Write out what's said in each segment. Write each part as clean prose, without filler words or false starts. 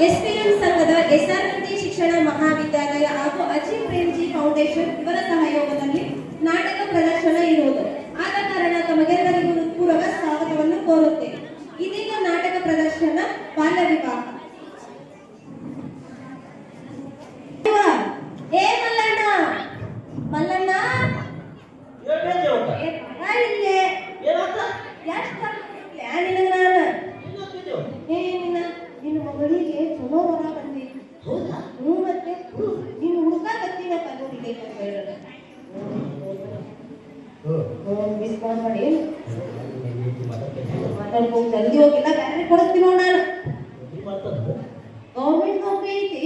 SPM ಸಂಘದ ಎಸ್ಆರ್ಎಂಜಿ ಶಿಕ್ಷಣ ಮಹಾವಿದ್ಯಾಲಯ ಹಾಗೂ ಅಜಿ ಪ್ರೇಮ್ಜಿ ಫೌಂಡೇಶನ್ ಇವರ ಸಹಯೋಗದಲ್ಲಿ ನಾಟಕ ಪ್ರದರ್ಶನ ಇರುವುದು. ಆದ ಕಾರಣ ತಮಗೆಲ್ಲರಿಗೂ ಹೃತ್ಪೂರ್ವಕ ಸ್ವಾಗತವನ್ನು ಕೋರುತ್ತೇನೆ. ಇದೀಗ ನಾಟಕ ಪ್ರದರ್ಶನ ಬಾಲ್ಯ ವಿವಾಹ. ಏ ಮಲ್ಲಣ್ಣ ಮಲ್ಲಣ್ಣ ನಿನ್ನ ಮಗಳಿಗೆ ಚಲೋ ವರ ಬಂದಿ. ಮತ್ತೆ ನೀನು ಹುಡುಕಾಕತ್ತೀನ ಕಲ್ಲೂರಿಗೆ ಮಿಸ್ ಮಾಡಿ ಮಾತಾಡ್ಕೊಂಡು ಜಲ್ದಿ ಹೋಗಿಲ್ಲ ಬ್ಯಾರೆ ಕೊಡಿಸ್ತೀನೋ ನಾನು. ಗೌರ್ಮೆಂಟ್ ನೌಕರಿ ಐತಿ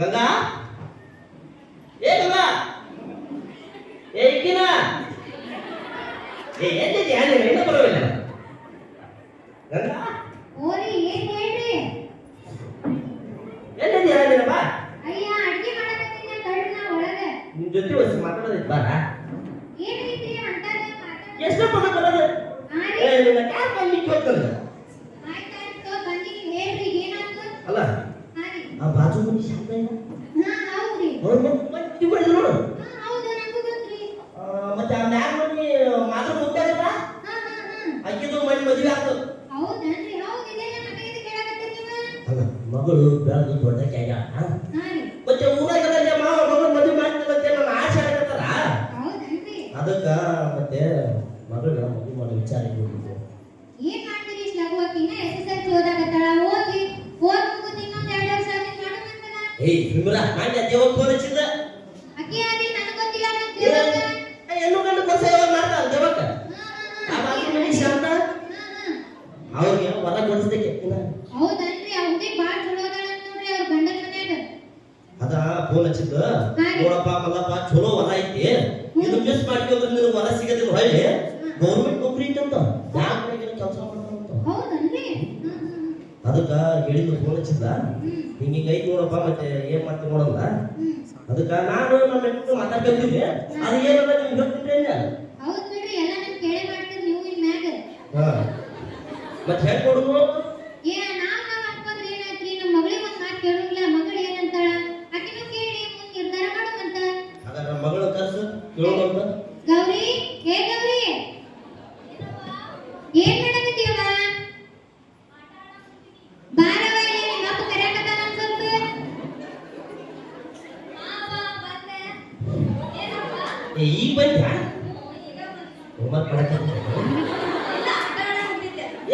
ಗಂಗಾ ಏ ಗಂಗಾ ಏ ಇಕ್ಕಿನ ಏ ಎಲ್ಲಿದೆ ಅಲ್ಲಿ ಏನು ಬರೋಲ್ಲ ಗಂಗಾ ಓರಿ ಏನ್ ಹೇಳ್ರಿ ಎಲ್ಲಿದೆ ಅಲ್ಲಿ ಬಾ ಅಯ್ಯ ಅಡಿಗೆ ಮಾಡಕತ್ತೀನಿ ತಡ್ನ ಒಳಗೆ ನಿನ್ ಜೊತೆ ಒಂದು ಮಾತಾಡೋದಿತ್ತು ಬಾ ಏನ್ ಐತ್ರಿ ಅಂತಾನೆ ಮಾತಾಡ ಎಷ್ಟು ಪದ ಬರೋದು ಏ ನಿನ್ನ ಕಾರ್ ಬಂದು ಹೋಗ್ತದ ಆಯ್ತಾಯ್ತು ಬಂದಿನಿ ಹೇಳ್ರಿ ಏನಾಯ್ತು ಅಲ್ಲ ಹಾರಿ ಆ ಬಾಜು ಮನಿ ಶಾಂತ ಇಲ್ಲ ಹಾ ಹೌದ್ರಿ ಅವ್ರ ಮತ್ತೆ ಬಿಡು ನೋಡು ಹಾ ಹೌದು ನನಗೂ ಗೊತ್ತ್ರಿ ಮತ್ತೆ ಆ ಮ್ಯಾಗ ಮನಿ ಮಾತ್ರ ಮುಟ್ಟಾಗಲ್ಲ ಹಾ ಹಾ ಹಾ ಅಕ್ಕಿದು ಮನಿ ಮದುವೆ ಆಗ್ತದ ಹೌದನ್ರಿ ಹೌದು ಇದೆಲ್ಲ ಮತ್ತೆ ಇದು ಕೇಳಕತ್ತೀರಿ ನೀವು ಅಲ್ಲ ಮಗಳು ಬೆಳೆದು ದೊಡ್ಡ ಕ್ಯಾಗ ಹಾರಿ ಮತ್ತೆ ಊರಾಗಲ್ಲ ಮಾವ ಮಗಳು ಮದುವೆ ಮಾಡ್ತಿಲ್ಲಂತೆ ನನ್ನ ಆಸೆ ಆಗತ್ತಾರ ಹೌದನ್ರಿ ಅದಕ್ಕ ಮತ್ತೆ ಮಗಳ ಮದುವೆ ಮಾಡೋ ವಿಚಾರ ಇಟ್ಟಿದ್ದೆ ಏನ್ ಮಾಡ್ತೀರಿ ಇಷ್ಟ ಲಘುವಕ್ಕಿನ ಎಸ್ಎಸ್ಎಲ್ಸಿ ಓದಾಕತ್ತಾಳ ಓದಿ ಮುಗಿದು ಇನ್ನೊಂದು 2 ವರ್ಷ ಆದ್ಮೇಲೆ ಮಾಡೋಣಂತಲ್ಲ ಏಯ್ ವಿಮಲಾ ಮಾನ್ಯ ದೇವಕ್ಕೆ ಫೋನ್ ಹಚ್ಚಿದ್ದ ಅಕ್ಕಿ ಆದಿ ನನಗೆ ಗೊತ್ತಿಲ್ಲ ನನ್ನ ದೇವಕ್ಕ ಹೆಣ್ಣು ಗಂಡು ಕೊಸ ಯಾವಾಗ ಮಾಡ್ತಾರ ದೇವಕ್ಕ ಆ ಬಾಜು ಮನಿ ಶಾಂತ ಅವ್ರಿಗೆ ಹೊಲ ಕೊಡಿಸ್ದಕ್ಕೆ ಹೌದನ್ರಿ ಅವ್ರಿಗೆ ಬಾಳ ಚಲೋ ಅದಾಳ ನೋಡ್ರಿ ಅವ್ರ ಗಂಡನ ಮನ್ಯಾಗ ಅದ ಫೋನ್ ಹಚ್ಚಿದ್ದ ನೋಡಪ್ಪ ಮಲ್ಲಪ್ಪ ಚಲೋ ಹೊಲ ಐತಿ ಇದು ಮಿಸ್ ಮಾಡ್ಕೊಂಡ್ರೆ ನಿನಗೆ ಹೊಲ ಸಿಗೋದಿಲ್ಲ ಹೊಳ್ಳಿ ಗೌರ್ಮೆಂಟ್ ನೌಕರಿ ಐತಂತ ಬ್ಯಾಂಕ್ ಕೆಲಸ ಮಾಡ್ತಾರಂತ ಹೌದನ್ರಿ ಅದಕ್ಕ ಹೇಳಿದ್ರು ಫೋನ್ ಹಚ್ಚಿದ್ದ ಹಿಂಗೆ ಐತಿ ನೋಡಪ್ಪ ಮತ್ತೆ ಏನ್ ಮಾಡ್ತೀವಿ ನೋಡಲ್ಲ ಅದಕ್ಕ ನಾನು ನಮ್ಮ ಹೆಣ್ಣು ಮಾತಾಡ್ಕೊಂತೀನಿ ಅದು ಏನಲ್ಲ ನಿಮ್ಗೆ ಹೇಳ್ತಿದ್ರೆ ಹೌದ್ ಬಿಡ್ರಿ ಎಲ್ಲ ನನ್ ಕೇಳೇ ಮಾಡ್ತೀರಿ ನೀವು ಇನ್ ಮ್ಯಾಗ ಮತ್ತೆ ಹೇಳ್ಕೊಡುದು ಏ ನಾವ್ ಅನ್ಕೊಂಡ್ರೆ ಏನಾಯ್ತ್ರಿ ನಮ್ಮ ಮಗಳಿಗೆ ಒಂದ್ ಮಾತು ಕೇಳೋಂಗಿಲ್ಲ ಮಗಳು ಏನಂತಾಳ ಆಕಿನೂ ಕೇಳಿ ಮುಂದ್ ನಿರ್ಧಾರ ಮಾಡೋಣಂತ ಹಾಗಾದ್ರೆ ಮಗಳ ಕರ್ಸು ಕೇಳೋದಂತ ಗೌರಿ ಏ ಗೌರಿ ಏನ್ ಮಾಡಕತ್ತೀವ ಬಾರವ ಇಲ್ಲಿ ನಿಮ್ಮ ಅಪ್ಪ ಕರೆಯಕತ್ತಾನ ಸ್ವಲ್ಪ ಈಗ ಬಂದ ಹೋಮ್ವರ್ಕ್ ಮಾಡಕ್ಕೆ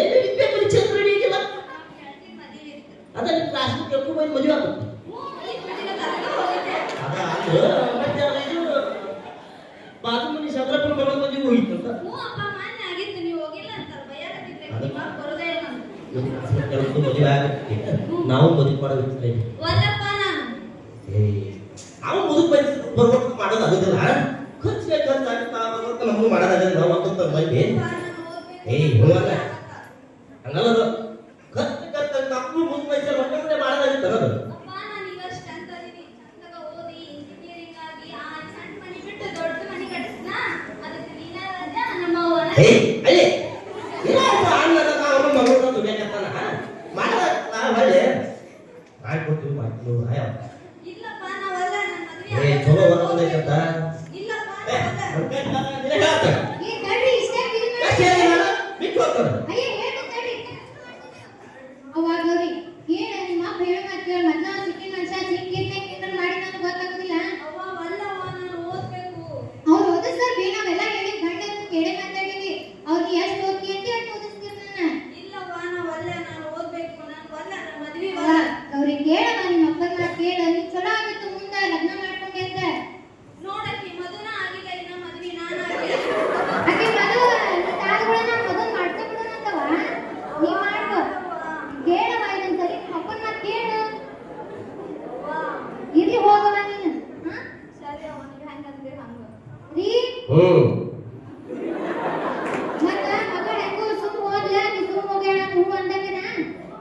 ಎಲ್ಲಿ ವಿದ್ಯೆ ಪರೀಕ್ಷೆ ರೆಡಿ ಆಗಿಲ್ಲ ಅದನ್ನ ಕ್ಲಾಸ್ ಕೆಲ್ಕು ಬಂದು ಮದುವೆ ಆಗುತ್ತೆ ಅದ ಅದು ಮತ್ತೆ ಇದು ಬಾಜು ಮನಿ ಸದ್ರಪ್ಪನ ಮಗಳ ಮದುವೆ ಹೋಗಿತ್ತು ಅಂತ ಕೆಲವು ಮದುವೆ ಆಗುತ್ತೆ ನಾವು ಮದುವೆ ಮಾಡೋದಿಲ್ಲ ನಾವು ಮದುವೆ ಬರ್ಬೇಕು ಮಾಡೋದು ಆಗೋದಿಲ್ಲ ಖರ್ಚಿಗೆ ಖರ್ಚು ಆಗ್ತಾ ಬರ್ಬೇಕು ನಮಗೂ ಮಾಡೋದಾಗಲ್ಲ ನಾವು ಅಂತ ಮಂದಿ ಏಯ್ ಹೋಗಲ್ಲ ಹಂಗಲ್ಲ ಖರ್ಚು ಖರ್ಚು ನಮಗೂ ಮುಂದೆ ವಯಸ್ಸಲ್ಲಿ ಹೊಟ್ಟೆ ಮಾಡೋದಾಗಿತ್ತು ಅನ್ನೋದು ಏಯ್ ಅಲ್ಲೇ ಅನ್ನದ ನಾವು ಮಗಳು ದುಡಿಯಕತ್ತಾನ ಮಾಡೋದ ಹೊಳ್ಳಿ ಮಾಡ್ಕೊಡ್ತೀವಿ ಮಾಡ್ತೀವಿ ಆಯೋ ಏ ಚಲೋ ಹೊರ ಬಂದೈತಂತ ಏ ತಡ್ರಿ ಇಷ್ಟ ಬಿಟ್ಟು ಹೋಗ್ತಾರೆ ಅಯ್ಯ ಹೇಳು ತಡ್ರಿ ಅವ್ವ ಗೌರಿ ಏನ ನಿಮ್ಮ ಅಪ್ಪ ಹೇಳೋ ಮಾತು ಕೇಳ ಮೊದ್ಲ ಸಿಕ್ಕಿನ ಮನುಷ್ಯ ಸಿಕ್ಕಿದ್ನ ಮಾಡಿ ನನಗೆ ಗೊತ್ತಾಗೋದಿಲ್ಲ ಅವ್ರು ಓದಿಸ್ತಾರ ಬೇ ನಾವೆಲ್ಲ ಹೇಳಿ ಗಂಡ ಕೇಳಿ ಮಾತಾಡೀವಿ ಅವ್ರಿಗೆ ಎಷ್ಟು ಓದ್ತಿ ಅಂತ ಎಷ್ಟು ಓದಿಸ್ತೀರ ನನ್ನ ಗೌರಿ ಕೇಳವ ನಿಮ್ಮ ಅಪ್ಪನ ಮಾತು ಕೇಳ ನೀನ್ ಚಲೋ ಆಗಿತ್ತು ಮುಂದೆ ಲಗ್ನ ಮಾಡ್ಕೊಂಡೆ ಅಂತ ಆಕೆ ಮದುವೆ ತಾಳುಗಳನ್ನ ಮದುವೆ ಮಾಡ್ಕೊಂಡ್ಬಿಡೋಣಂತವ ನೀ ಮಾಡ್ಕೊ ಕೇಳವ ಇನ್ನೊಂದ್ಸರಿ ನಿಮ್ಮ ಅಪ್ಪನ ಮಾತು ಕೇಳು ಇರ್ಲಿ ಹೋಗವ ನೀನು ರೀ ಮತ್ತ ಮಗಳ ಹೆಂಗೂ ಸುಮ್ ಹೋಗ್ಲ ನೀ ಸುಮ್ ಹೋಗ್ಯಾಳ ಹೂ ಅಂದಂಗನ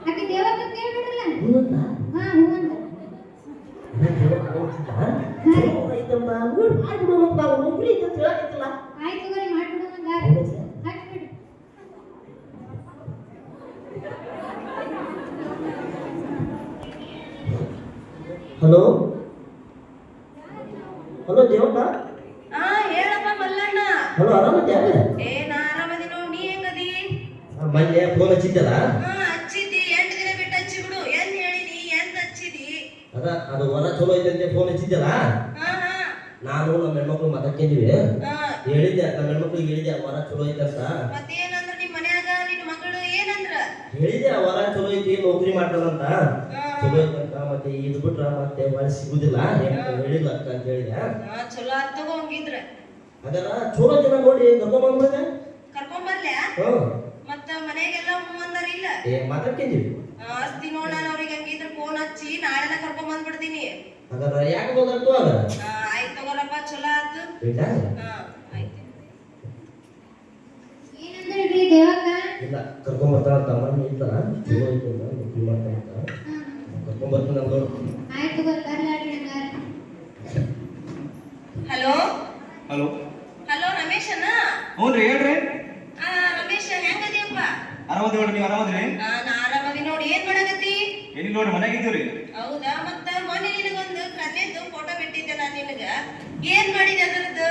ಆಕೆ ದೇವಕ್ಕ ಕೇಳ್ಬಿಡಲ್ಲ ಹಾ ಹೂ ಅಂತ ಆಯ್ತು ಗೌರಿ ಮಾಡ್ಬಿಡೋಣ ಹಚ್ಬಿಡಿ ಹಲೋ ಹಲೋ ದೇವಣ್ಣ. ಹೇಳಪ್ಪ ಮಲ್ಲಣ್ಣ. ಹಲೋ ಆರಾಮದ್ಯಾ? ನಾ ಆರಾಮದಿ ನೋಡ್, ನೀ ಹೆಂಗದಿ? ಮೊನ್ನೆ ಫೋನ್ ಹಚ್ಚಿದ್ದಲ್ಲ, ಹಚ್ಚಿದ್ದಿ, 8 ದಿನ ಬಿಟ್ಟು ಹಚ್ಚಿ ಬಿಡು. ಏನ್ ಹೇಳಿದಿ, ಎಂತ ಹಚ್ಚಿದಿ? ಅದು ಹೊರ ಚಲೋ ಐತೆ ಫೋನ್ ಹಚ್ಚಿದ್ದಲ್ಲ. ನಾನು ನಮ್ಮ ಹೆಣ್ಮಕ್ಳು ಮಾತಾಡ್ಕೊಂಡಿವಿ. ಹೇಳಿದ್ದೆ ನಮ್ಮ ಹೆಣ್ಮಕ್ಳಿಗೆ ಹೇಳಿದ್ದೆ ಹೊರ ಚಲೋ ಐತೆ ಅಂತ. ಮತ್ತೇನಂದ್ರ ನಿಮ್ ಮನ್ಯಾಗ ನಿನ್ ಮಗಳು ಏನಂದ್ರ? ಹೇಳಿದ್ದೆ ಹೊರ ಚಲೋ ಐತಿ, ನೌಕರಿ ಮಾಡ್ತಾರಂತ, ಚಲೋ ಐತಂತ. ಮತ್ತೆ ಇದು ಬಿಟ್ರ ಮತ್ತೆ ಹೊರ ಸಿಗುದಿಲ್ಲ ಹೇಳಿಲ್ಲ ಅಂತ ಹೇಳಿದೆ. ಚಲೋ ಆತ್ ತಗೋ ಹಂಗಿದ್ರ. ಅದರ ಚಲೋ ಜನ ನೋಡಿ ಕರ್ಕೊಂಡ್ಬಂದ್ಬಿಟ್ಟೆ. ಕರ್ಕೊಂಬರ್ಲ್ಯಾ? ಮತ್ತ ಮನೆಗೆಲ್ಲ ಮುಂದಾರ ಇಲ್ಲ? ಮಾತಾಡ್ಕೊಂಡಿವಿ. ಅಸ್ತಿ ನೋಡ್, ನಾನು ಅವ್ರಿಗೆ ಹಂಗಿದ್ರ ಫೋನ್ ಹಚ್ಚಿ ನಾಳೆನ ಕರ್ಕೊಂಡ್ ಬಂದ್ಬಿಡ್ತೀನಿ. ಅದರ ಯಾಕೆ ಹೋಗಂತು ಅದ? ಆಯ್ತು ತಗೋರಪ್ಪ, ಚಲೋ ಆತು. ಆಯ್ತು. ಏನಂದ್ರಿ ದೇವಕ್ಕ? ಇಲ್ಲ ಕರ್ಕೊಂಡ್ಬರ್ತಾಳ ಅಂತ ಮನೆ ಇತ್ತ, ಚಲೋ ಐತೆ ಅಂತ ನೌಕರಿ ಮಾಡ್ತಾಳ ಅಂತ ಕರ್ಕೊಂಡ್ಬರ್ತೀನಿ ನಾನು. ಆಯ್ತು ಬರ್ಲಾಡ್ರಿ ಹಂಗಾರ. ಹಲೋ ಹಲೋ ಹಲೋ, ರಮೇಶ್ ಅಣ್ಣ? ಹ್ಞೂ ರೀ, ಹೇಳ್ರಿ. ರಮೇಶ್ ಹೆಂಗದಿಯಪ್ಪ? ಆರಾಮದಿ ನೋಡ್ರಿ, ನೀವು ಆರಾಮದ್ರಿ? ನಾ ಆರಾಮದಿ ನೋಡಿ. ಏನ್ ಮಾಡಕತ್ತಿ? ಏನಿಲ್ಲ ನೋಡ್ರಿ, ಮನ್ಯಾಗ ಇದ್ದೀವ್ರಿ. ಹೌದಾ? ಮತ್ತ ಮೊನ್ನೆ ನಿನಗೊಂದು ಕಥೆದು ಫೋಟೋ ಬಿಟ್ಟಿದ್ದೆ ನಾನು ನಿನಗ. ಏನ್ ಮಾಡಿದೆ ಅದರದ್ದು?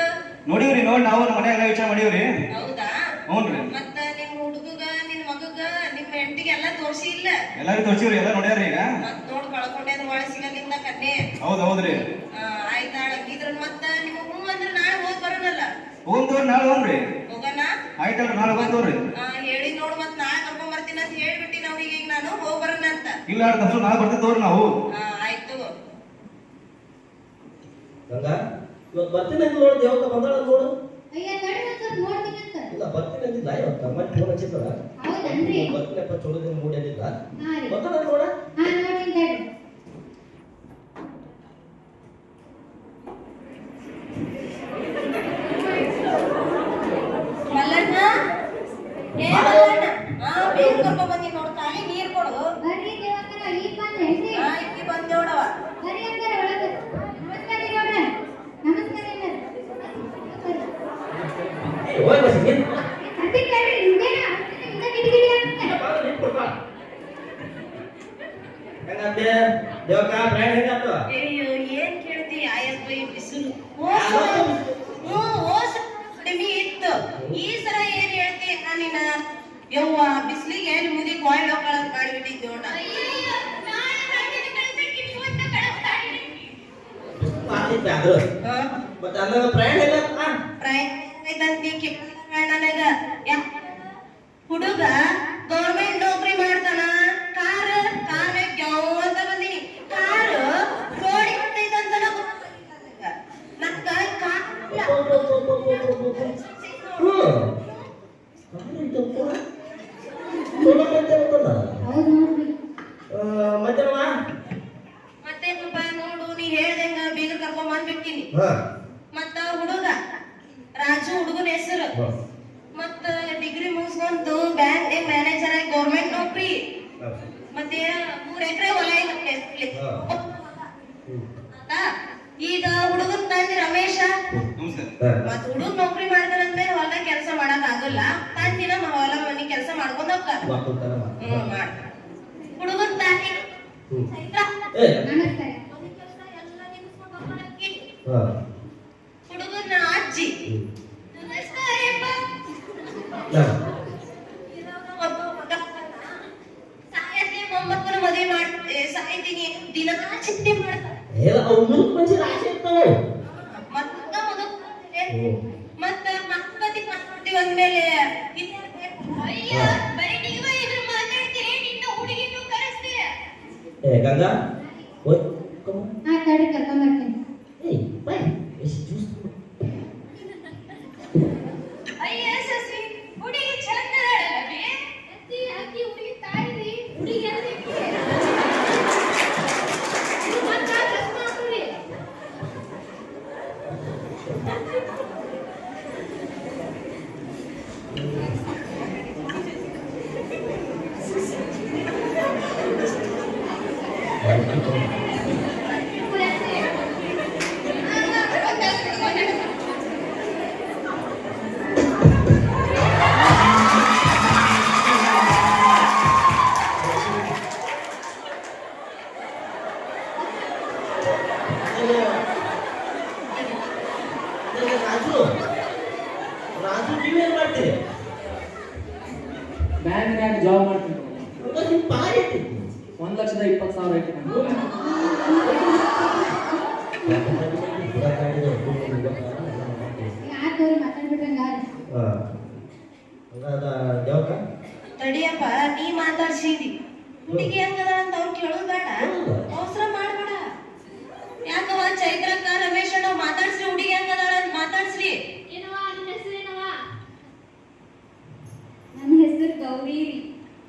ನೋಡಿವ್ರಿ, ನೋಡಿ ನಾವು ನಮ್ಮ ಮನ್ಯಾಗ ವಿಚಾರ ಮಾಡೀವ್ರಿ. ಹೌದಾ? ಹ್ಞೂ ರೀ. ಮತ್ತ ನಿಮ್ ಹುಡುಗಗ, ನಿನ್ ಮಗಗ, ನಿಮ್ ಹೆಂಡತಿಗೆ ಎಲ್ಲ ತೋರ್ಸಿ ಇಲ್ಲ? ಎಲ್ಲಾರು ತೋರ್ಸಿವ್ರಿ, ಎಲ್ಲ ನೋಡ್ಯಾರ್ರಿ ಈಗ. ಮತ್ ನೋಡ್ ಕಳ್ಕೊಂಡೆ ಅದು ಒಳ ಸಿಗಲಿಂದ ಕನ್ನೆ. ಹೌದ್ರಿ. ಆಯ್ತಾ, ಹಂಗಿದ್ರ ಮತ್ತ ನಿಮ್ಮ ಹೂ ಅಂದ್ರ ನಾಳೆ ಹೋಗ್ ಬರೋಣಲ್ಲ? ಹೋಗ್ ತೋರಿ, ನಾಳೆ ಹೋಗ್ರಿ. ಹೋಗಣ? ಆಯ್ತಲ್ರಿ, ನಾಳೆ ಹೋಗ್ ತೋರಿ. ಹೇಳಿ ನೋಡು, ಮತ್ ನಾಳೆ ಕರ್ಕೊಂಡ್ ಬರ್ತೀನಿ ಅಂತ ಹೇಳ್ಬಿಟ್ಟಿನ ಅವ್ರಿಗೆ. ಈಗ ನಾನು ಹೋಗ್ ಬರೋಣ ಅಂತ. ಇಲ್ಲ ತಪ್ಪು, ನಾಳೆ ಬರ್ತೀವಿ ತೋರಿ ನಾವು. ಆಯ್ತು. ಗಂಗ ಇವತ್ತು ಬರ್ತೀನಿ ಅಂತ ನೋಡು, ದೇವಕ್ಕ ಬಂದಾಳ ನೋಡು. ಅಯ್ಯ ತಡಿ ಒಂದ್ ಸ್ವಲ್ಪ ನೋಡ್ತೀನಿ ಅಂತ. ಇಲ್ಲ ಬರ್ತೀನಿ ಅಂತಿಲ್ಲ, ಇವತ್ತು ಮತ್ತೆ ಫೋನ್ ಹಚ್ಚಿದ್ದಲ್ಲ. ಹೌದನ್ರಿ? ಬರ್ತೀನಪ್ಪ, ಚಲೋ ದಿನ ಮೂಡಿ ಅಂದಿಲ್ಲ. ಹಾ ರೀ. ಬಂದಾಳ ನೋಡ. ನೋಡ್ತೀನಿ ತಡಿ. ಮಲ್ಲಣ್ಣ, ಮಲ್ಲಣ್ಣ, ಬೇಗ ಕರ್ಕೊಂಡ್ ಬಂದಿ ನೋಡ್. ಖಾಲಿ ನೀರ್ ಕೊಡು. ಬರ್ರಿ ದೇವಕ್ಕ, ಈಗ ಬಂದ್ರೇನ್ರಿ? ಇಲ್ಲಿ ಬಂದೇವಡವ. ಬರ್ರಿ ಹಂಗಾರ ಒಳಗೆ. ನಮಸ್ಕಾರ ರೀ ಗೌಡ್ರ. ನಮಸ್ಕಾರ ರೀ. ಹೋಯ್ ಬಸ್ಸಿ. ಅದೇ ಕೇಳ್ರಿ, ನಿಮ್ದೇನ? ಹಿಂಗ ಗಿಡಿ ಆಗ್ತದೆ. ಹೆಂಗಂತೆ ದೇವಕ್ಕ ಪ್ರಯಾಣ ಹೆಂಗಾತು? ಅಯ್ಯೋ, ಏನ್ ಕೇಳ್ತಿ? ಆಯಪ್ಪ ಈ ಬಿಸಿಲು ಓಸ ಕಡಿಮೆ ಇತ್ತು. ಈ ಸಲ ಏನ್ ಹೇಳ್ತಿ? ನಾನಿನ ಯವ್ವ ಬಿಸಿಲಿಗೆ ಮುದಿ ಕಾಯಿಲ್ ಹೋಗ್ಕೊಳ್ಳೋದು ಮಾಡಿಬಿಟ್ಟಿದ್ದೆ ನೋಡ. ಮತ್ತೆ ಅಂದಾಗ ಪ್ರಯಾಣ ಹೆಂಗಾತ? ಹುಡುಗ ಗೌರ್ಮೆಂಟ್ ನೌಕರಿ ಮಾಡ್ತಾನ. ಕಾರ್ ಅಂತ ಬಂದಿನಿ. ಕಾರ್ ರೋಡ್ ಇರ್ತೈತಂತ ನಕ್ಕ ಕಾರ್ ಹೌದು ನೋಡ್ರಿ. ಮತ್ತೆ ಪಾಪ ನೋಡು, ನೀ ಹೇಳ್ದಂಗ ಬೀಗರ್ ಕರ್ಕೊಂಡ್ ಬಂದ್ಬಿಡ್ತೀನಿ. ಮತ್ತ ಹುಡುಗ ರಾಜು, ಹುಡುಗನ ಹೆಸರು. ಮತ್ತ ಡಿಗ್ರಿ ಮುಗಿಸ್ಕೊಂತು ಬ್ಯಾಂಕ್ ಮ್ಯಾನೇಜರ್ ಆಗಿ ಗೌರ್ಮೆಂಟ್ ನೌಕರಿ. ಮತ್ತೆ 3 ಎಕರೆ ಹೊಲ ಐತೆ. ಈಗ ಹುಡುಗನ್ ತಂದಿ ರಮೇಶ. ಮತ್ ಹುಡುಗ ನೌಕರಿ ಮಾಡ್ತಾರಂದ್ರೆ ಹೊಲ ಕೆಲಸ ಮಾಡಕ್ ಆಗಲ್ಲ. ತಂದಿನ ಹೊಲ ಮನಿ ಕೆಲಸ ಮಾಡ್ಕೊಂಡ್ ಹೋಗ್ತಾರ. ಮಾಡ್ತಾರ. ಹುಡುಗನ್ ತಾಯಿ ನಮಸ್ಕಾರ. ಹುಡುಗನ ಅಜ್ಜಿ ಮೊಮ್ಮಕ್ಕನ ಮದುವೆ ಮಾಡಿ ಸಾಯ್ತೀನಿ ದಿನ ಚಿಂತೆ ಮಾಡ್ತಾರೆ. ಮತ್ತ ಮಕ್ಕಳತಿ ಮಾಡ್ತೀವಿ ಅಂದ್ಮೇಲೆ ಬರೀ ನೀವ ಇದ್ರ ಮಾತಾಡ್ತೀರಿ, ನಿನ್ನ ಹುಡುಗಿನೂ ಕರೆಸ್ತೀರ. ಗಂಗಾ ತಡಿ ಕರ್ಕೊಂಡ್ ಬರ್ತೀನಿ. ಅಯ್ಯ ಸಸಿ, ಹುಡುಗಿ ಚಂದ ಅಕ್ಕಿ ಹುಡುಗಿ ತಾಯಿ ಹುಡುಗಿ 1,20,000 ಐತಿ ನಂದು. ಯಾಕವ್ರಿ ಮಾತಾಡ್ಬಿಟ್ರಂಗ ದೇವಕ ತಡಿಯಪ್ಪ ನೀ ಮಾತಾಡ್ಸಿದಿ ಹುಡುಗಿ ಹೆಂಗದ ಅಂತ ಅವ್ರು ಕೇಳೋದು ಬೇಡ ಅವಸರ ಮಾಡ್ಬೇಡ ಯಾಕವ ಚೈತ್ರಕ್ಕ ರಮೇಶ್ ಅಣ್ಣ ಮಾತಾಡ್ಸ್ರಿ ಹುಡುಗಿ ಹೆಂಗದಾಳ ಅಂತ ಮಾತಾಡ್ಸ್ರಿ ಏನವ ನಿನ್ನ ಹೆಸರು ಏನವ? ನನ್ನ ಹೆಸರು ಗೌರಿ ರೀ.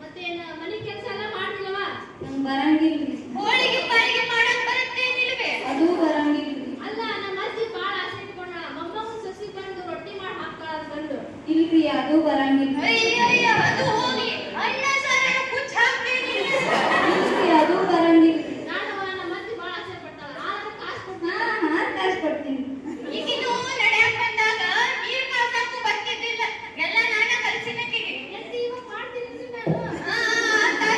ಮತ್ತೇನ ಮನೆ ಕೆಲಸ ಎಲ್ಲ ಮಾಡ್ತಿಲ್ಲವ? ನಂಗೆ ಬರಂಗಿಲ್ರಿ. ಹೋಳಿಗೆ ಪಾಳಿಗೆ ಮಾಡಕ್ ಬರುತ್ತೇನಿಲ್ವೇ ಅದು ಬರಂಗಿಲ್ರಿ. ಅಲ್ಲ ನಮ್ಮ ಅಜ್ಜಿ ಬಾಳ ಆಸೆ ಇಟ್ಕೊಂಡ ಮೊಮ್ಮಗನ ಸಸಿ ಬಂದು ರೊಟ್ಟಿ ಮಾಡಿ ಹಾಕ್ತಾಳ ಅಂದ್ಕೊಂಡು. ಇಲ್ರಿ ಅದು ಬರಂಗಿಲ್ಲ. ಅಯ್ಯಯ್ಯ ಅದು ಹೋಗಿ ಅನ್ನ ಸಾರನ್ನ ಕುಚ್ಚ ಹಾಕ್ತೀನಿ ಇಲ್ರಿ ಅದು ಬರಂಗಿಲ್ಲ. ನಾನವ ನಮ್ಮ ಅಜ್ಜಿ ಬಾಳ ಆಸೆ ಪಡ್ತಾಳ. ಆದ್ರೆ ಕಾಸು ಕೊಡ್ತೀನಿ. ಕಾಸು ಕೊಡ್ತೀನಿ. ಈಗಿನೂ ನಡೆಯಕ್ ಬಂದಾಗ ನೀರ್ ಕಾಸಕ್ಕೂ ಬರ್ತಿದ್ದಿಲ್ಲ ಎಲ್ಲ ನಾನ ಕಲ್ಸಿನಕ್ಕಿಗೆ ಎಲ್ಲಿ ಇವಾಗ ಮಾಡ್ತೀನಿ ನಾನು.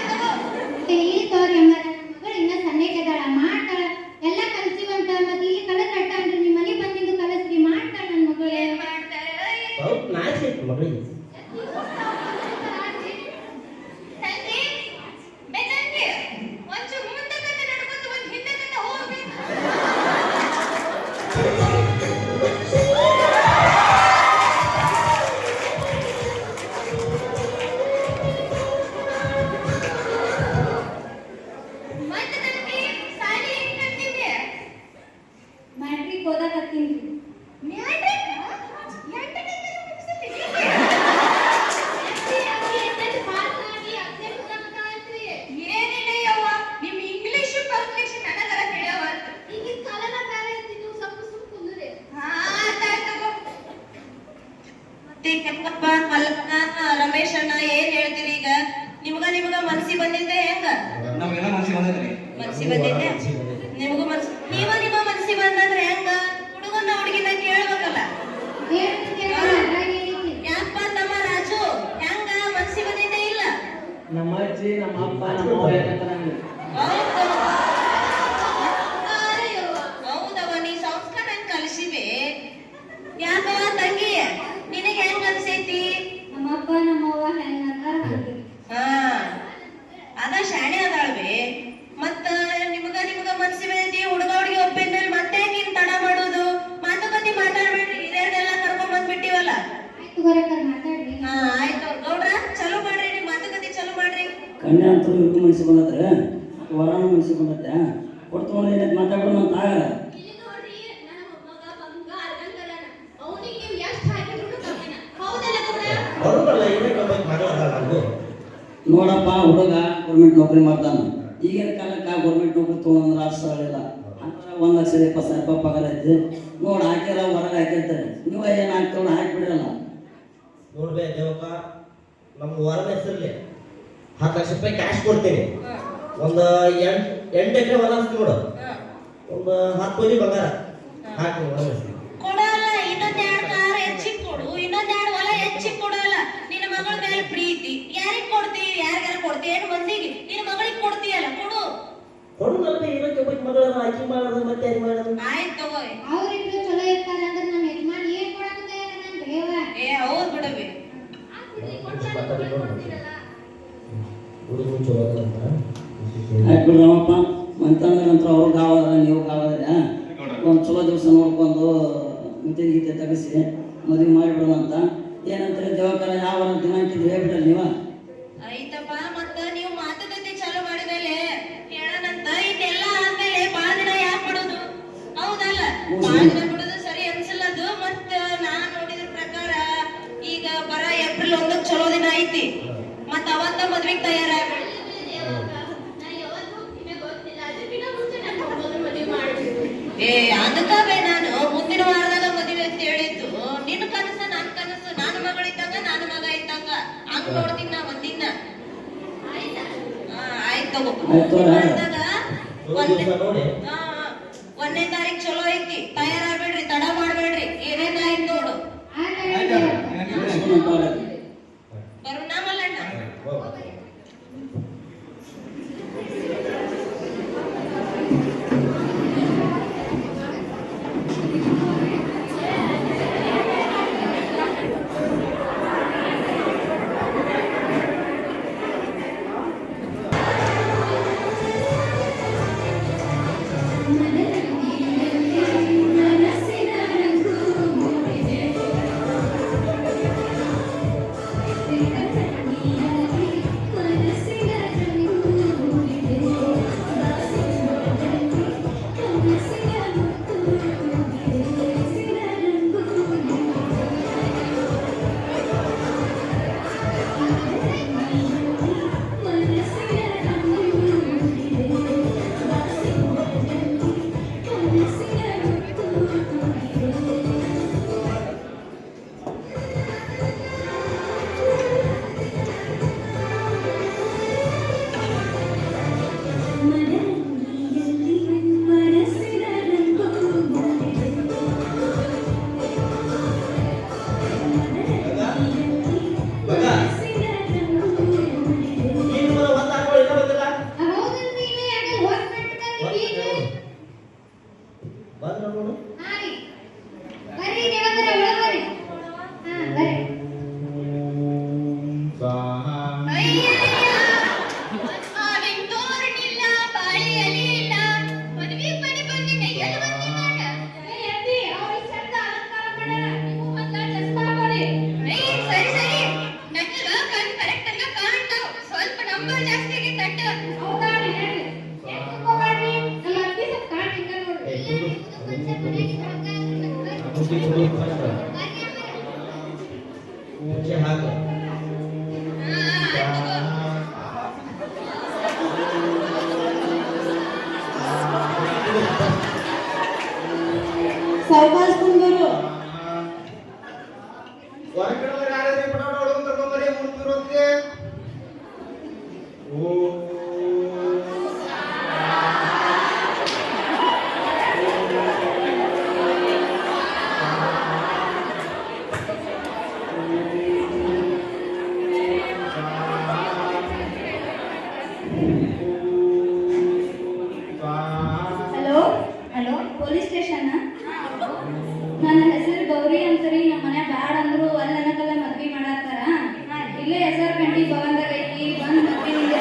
ತಗೋ ಇಲ್ಲಿ ತೋರಿ ಅಮ್ಮ ನನ್ನ ಮಗಳು ಇನ್ನ ಸಣ್ಣಕ್ಕಿದಾಳ ಮಾಡ್ತಾಳ ಎಲ್ಲ ಕಲ್ಸಿವಂತ ಮತ್ತೆ ಇಲ್ಲಿ ಕಲಸ್ ಅಟ್ಟಾನ್ರಿ ನಿಮ್ಮ ಮನೆ ಬಂದಿದ್ದು ಕಲಸ್ರಿ ಮಾಡ್ತಾಳ ನನ್ನ ಮಗಳು. ಏನ್ ಮಾಡ್ತಾರೆ ಸ್ವಲ್ಪ ನಾಚಿ ಐತಿ ಮಗಳಿಗೆ ತಂಗಿ ಬೆದಂಗಿ ಒಂಚೂರು ಮುಂದಕ್ಕೆ ನಡ್ಕೊತ ಒಂದು ಹಿಂದಕ್ಕೆ ಹೋಗ್ಬೇಕು ಮತ್ತೆ ತಂಗಿ ಸಾಲಿ ಹೆಂಗ್ ಕಲ್ತಿದ್ದೆ ಮ್ಯಾಟ್ರಿಕ್ ಓದಾಕತ್ತೀನ್ರಿ. ರಮೇಶ್ ಅಣ್ಣ ಏನ್ ಹೇಳ್ತೀರಿ ಈಗ ನಿಮ್ಗ ಮನ್ಸಿ ಬಂದಿದ್ದೆ ಹೆಂಗ ನಮ್ಗೆಲ್ಲ ಮನ್ಸಿಗೆ ಬಂದೈತ್ರಿ. ಮನ್ಸಿ ಬಂದಿದ್ದೆ ನಿಮಗೂ ಮನ್ಸಿ ನಿಮ್ಮ ಮನ್ಸಿ ಬಂದಂದ್ರೆ ಹೆಂಗ ಹುಡುಗನ ಹುಡುಗಿನ ಕೇಳ್ಬೇಕಲ್ಲ ಯಾಕಪ್ಪ ತಮ್ಮ ರಾಜು ಹೆಂಗ ಮನ್ಸಿ ಬಂದಿದ್ದೆ ಇಲ್ಲ ನಮ್ಮ ಅಜ್ಜಿ ನಮ್ಮ ಅಪ್ಪ ನಮ್ಮ ಅವ್ವ ಯಾಕಂತ ನಂಗೆ ಹೌದವ ನೀ ಸಂಸ್ಕಾರ ಹೆಂಗ್ ಕಲಿಸಿವೆ ಯಾಕವ ತಂಗಿ ನಿನಗೆ ಹೆಂಗ್ ಅನ್ಸೈತಿ ನಮ್ಮಪ್ಪ ನಮ್ಮವ್ವ ಹೆಂಗ ಅಂತಾರ ಹಂಗೆ. ಹಾ ಅದ ಶಾಣೆ ಅದಾಳ್ವಿ ಮತ್ತ ನಿಮಗ ಮನ್ಸಿ ಬಂದೈತಿ ಹುಡುಗ ಹುಡುಗಿ ಒಪ್ಪಿದ ಮೇಲೆ ಮತ್ತೆ ನೀನ್ ತಡ ಮಾಡೋದು ಮಾತುಕತೆ ಮಾತಾಡ್ಬೇಡ್ರಿ ಹಿರಿಯರ್ನೆಲ್ಲ ಕರ್ಕೊಂಡ್ ಬಂದ್ಬಿಟ್ಟಿವಲ್ಲ ಆಯ್ತು ಹೊರಕರ್ ಮಾತಾಡ್ರಿ. ಹಾ ಆಯ್ತು ಗೌಡ್ರ ಚಲೋ ಮಾಡ್ರಿ ನಿಮ್ ಮಾತುಕತೆ ಚಲೋ ಮಾಡ್ರಿ ಕನ್ಯಾ ಅಂತೂ ಇವ್ರಿಗೂ ಮನಸ್ಸಿಗೆ ಬಂದತ್ರೆ ವರಾನು ಮನಸ್ಸಿಗೆ ಬಂದತ್ತೆ ಕೊಡ್ತೊಂಡು ಏನಕ್ಕೆ ಮಾತಾಡೋಣ ಅಂತ ಆಗಲ್ಲ. ಇಲ್ಲಿ ನೋಡ್ರಿ ನನ್ನ ಮೊಮ್ಮಗ ಬಂಗಾರ ಗಂಗರನ ಅವನಿಗೆ ನೀವು ಎಷ್ಟು ಹಾಕಿದ್ರು ಕಮ್ಮಿನ ಹೌದಲ್ಲ ಗೌಡ? ಬರೋದಲ್ಲ ಇನ್ನೇನು ಮಗಳ ನಾವು ನೋಡಪ್ಪ ಹುಡುಗ ಗೌರ್ಮೆಂಟ್ ನೌಕರಿ ಮಾಡ್ತಾನ ಈಗಿನ ಕಾಲಕ್ಕೆ ಗೌರ್ಮೆಂಟ್ ನೌಕರಿ ತೊಗೊಂಡ್ರೆ ರಾಷ್ಟ್ರಗಳಿಲ್ಲ ಅಂದ್ರೆ 1,20,000 ರೂಪಾಯಿ ಪಗಾರ ಐತಿ ನೋಡಿ ಹಾಕಿರ ಹೊರಗೆ ಹಾಕಿರ್ತಾರೆ ನೀವು ಏನು ಹಾಕ್ತವ್ರು ಹಾಕಿಬಿಡ್ರಲ್ಲ. ನೋಡ್ಬೇ ದೇವಕ ನಮ್ಮ ವರನ ಹೆಸರಲ್ಲಿ 10 ಲಕ್ಷ ರೂಪಾಯಿ ಕ್ಯಾಶ್ ಕೊಡ್ತೀನಿ ಒಂದು 8 ಎಕರೆ ಹೊಲ ಹಸ್ತಿ ನೋಡು ಒಂದು 10 ತೊಲಿ ಬಂಗಾರ ಹಾಕಿ ವರನ ಹೆಸರು ಕೊಡಲ್ಲ ಇನ್ನೊಂದೆರಡು ಕಾರ್ ಹೆಚ್ಚಿಗೆ ಕೊಡು ಇನ್ನೊಂದೆರಡು ಹೊಲ ಹೆಚ್ಚಿಗೆ ಕೊಡಲ್ಲ ನಿನ್ನ ಮಗಳ ಮೇಲೆ ಪ್ರೀತಿ ಯಾರಿಗ್ ಕೊಡ್ತೀವಿ ಯಾರಿಗಾರ ಕೊಡ್ತೀವಿ ಏನು ಮಂದಿಗೆ ನಿನ್ನ ಮಗಳಿಗೆ ಕೊಡ್ತೀಯಲ್ಲ ಕೊಡು ಕೊಡುನಲ್ಲ ಇರೋಕ್ಕೆ ಒಬ್ಬ ಮಗಳ ಆಕಿ ಮಾಡೋದು ಮತ್ತೆ ಯಾರು ಮಾಡೋದು ಆಯ್ತು ತಗೋ ಅವ್ರಿಬ್ರು ಚಲೋ ಇರ್ತಾರ ಅಂದ್ರೆ ನಮ್ಮ ಯಜಮಾನ್ ಏನ್ ಕೊಡಕ್ಕೆ ತಯಾರ ಬೇವ ಏ ಹೌದ್ ಬಿಡವಿ ಹುಡುಗ ಚಲೋ ಅಂತ ಹಾಕ್ಬಿಡ್ರಮ್ಮಪ್ಪ ಮಂತಂದ್ರೆ ನಂತರ ಅವ್ರು ಗಾವಾದ್ರೆ ನೀವು ಗಾವಾದ್ರೆ ಒಂದು ಚಲೋ ದಿವಸ ನೋಡ್ಕೊಂಡು ಮಿತಿ ಗೀತೆ ತೆಗಿಸಿ ಮದುವೆ ಮಾಡಿಬಿಡೋಣ ಅಂತ ಏನಂತಾರೆ ದೇವಕರ ಯಾವ ದಿನಾಂಕ ಇದ್ರೆ ಹೇಳ್ಬಿಟ್ರೆ ನೀವ ಆಯ್ತಪ್ಪ ಮತ್ತ ನೀವು ಮಾತುಕತೆ ಚಾಲು ಮಾಡಿದ್ಮೇಲೆ ಹೇಳನಂತ ಇದೆಲ್ಲ ಆದ್ಮೇಲೆ ಬಾಳ ದಿನ ಯಾಕೆ ಬಿಡೋದು ಹೌದಲ್ಲ ಬಾಳ ದಿನ ಬಿಡೋದು ಸರಿ ಅನ್ಸಲ್ಲದು ಮತ್ತ ನಾನ್ ನೋಡಿದ್ರ ಪ್ರಕಾರ ಈಗ ಬರ ಏಪ್ರಿಲ್ 1 ಚಲೋ ದಿನ ಐತಿ ಮತ್ತ ಅವತ್ತ ಮದ್ವೆಗ್ ತಯಾರಾಗ್ಬಿಡಿ ಏ ಅದಕ್ಕವೇ ನಾನು ಮುಂದಿನ ವಾರದಾಗ ಮದುವೆ ಅಂತ ಹೇಳಿದ್ದು ನಿನ್ನ ಕನಸ ನನ್ನ ಕನಸು ನಾನು ಮಗಳಿದ್ದಂಗ ನಾನು ಮಗ ಇದ್ದಂಗ ಹಂಗ್ ನೋಡ್ತೀನಿ ನಾ ಒಂದಿನ ಆಯ್ತು ತಗೋ ಆಯ್ತು. ಮಾಡಿದಾಗ ದಿವಸ ನೋಡಿ 1ನೇ ತಾರೀಕು ಚಲೋ ಐತಿ ತಯಾರಾಗ್ಬೇಡ್ರಿ ತಡ ಮಾಡ್ಬೇಡ್ರಿ ಏನೇನ ಆಯ್ತು ನೋಡು ಬರೋಣ ಮಲ್ಲಣ್ಣ ಬುದ್ಧಿ ಕೊಡೋದು ಫಸ್ಟ್ ಮುಂಚೆ ಹಾಕು ಸಾವಕಾಶ ಕುಂದರು ಹೊರಗಡೆ ಯಾರಾದ್ರೂ ಪಟ ನೋಡೋದು ತಗೊಂಬರಿ ಮುಂದಿರೋದಿದೆ ಓ ಹಲೋ ಹಲೋ ಪೊಲೀಸ್ ಸ್ಟೇಷನ್ ನನ್ನ ಹೆಸರು ಗೌರಿ ಅಂತ್ರಿ. ನಮ್ಮ ಮನೆ ಬ್ಯಾಡ ಅಂದ್ರು ಅಲ್ಲಿ ನನಗೆಲ್ಲ ಮದ್ವಿ ಮಾಡತ್ತಾರ. ಇಲ್ಲೇ ಹೆಸರು ಕಂಡಿ ಭವನದಾಗ ಐತಿ, ಬಂದ್ ಮದ್ವಿ ನಿಂಗೆ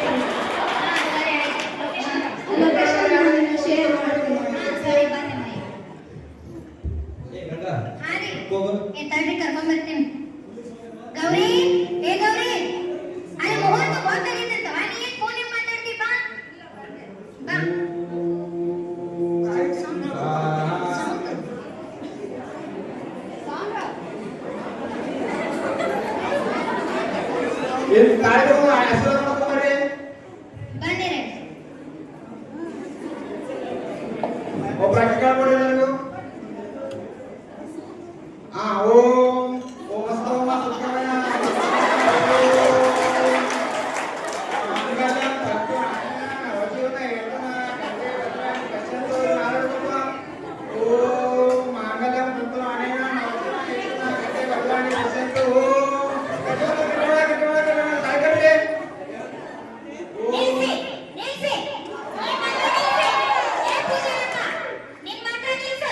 ಲೊಕೇಶನ್ ಶೇರ್ ಮಾಡ್ತೀನಿ. ಸರಿ ಬನ್ನಿ ಮನೆ. ಏ ಗಂಗ ಹಾ ರೀ ಹೋಗು ಎಂತಾದ್ರಿ ಕರ್ಕೊಂಡ್ ಬರ್ತೀನಿ. ಗೌರಿ ಏ ಗೌರಿ ಅಲ್ಲಿ ಮುಹೂರ್ತ ಗೊತ್ತಾಗಿತ್ತಂತವ, ನೀ ಏನ್ ಫೋನ್ ಮಾತಾಡ್ತಿ? ಬಾ ಬಾ. ಏನು ಕಾರ್ಯಕ್ರಮ ಹೆಸರು ಮಾಡ್ಕೊಂಡ್ರಿ ಬಂದಿರಿ. ಒಬ್ಬ ಪ್ರಾಕ್ಟಿಕಲ್ ಮಾಡಿ ನನಗೂ ಓಂ ಓಂ ಸುಖಮಯ ನಿಲ್ಸಿ ನಿಲ್ಸಿ ಏ ಪೂಜಾರಮ್ಮ, ನಿನ್ ಮಾತ್ರ ನಿಲ್ಸು.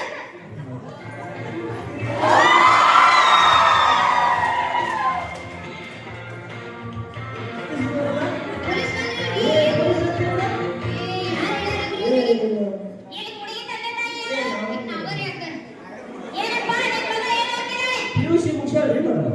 ಪೊಲೀಸ್ ಬಂದ್ರು ರೀ. ಏ, ಯಾರ್ ಹೇಳಿದ್ರು? ಏನ್ ಹುಡುಗಿ ತಂದೆ ತಾಯಿಯ? ನಾವೇ ಯಾಕ? ಏನಪ್ಪ ನಿನ್ ಮಗ ಏನ್ ಓದ್ತಿದ್ದಾಳೆ? PUC ಮುಗಿಸ್ಯಾಳ್ರಿ madam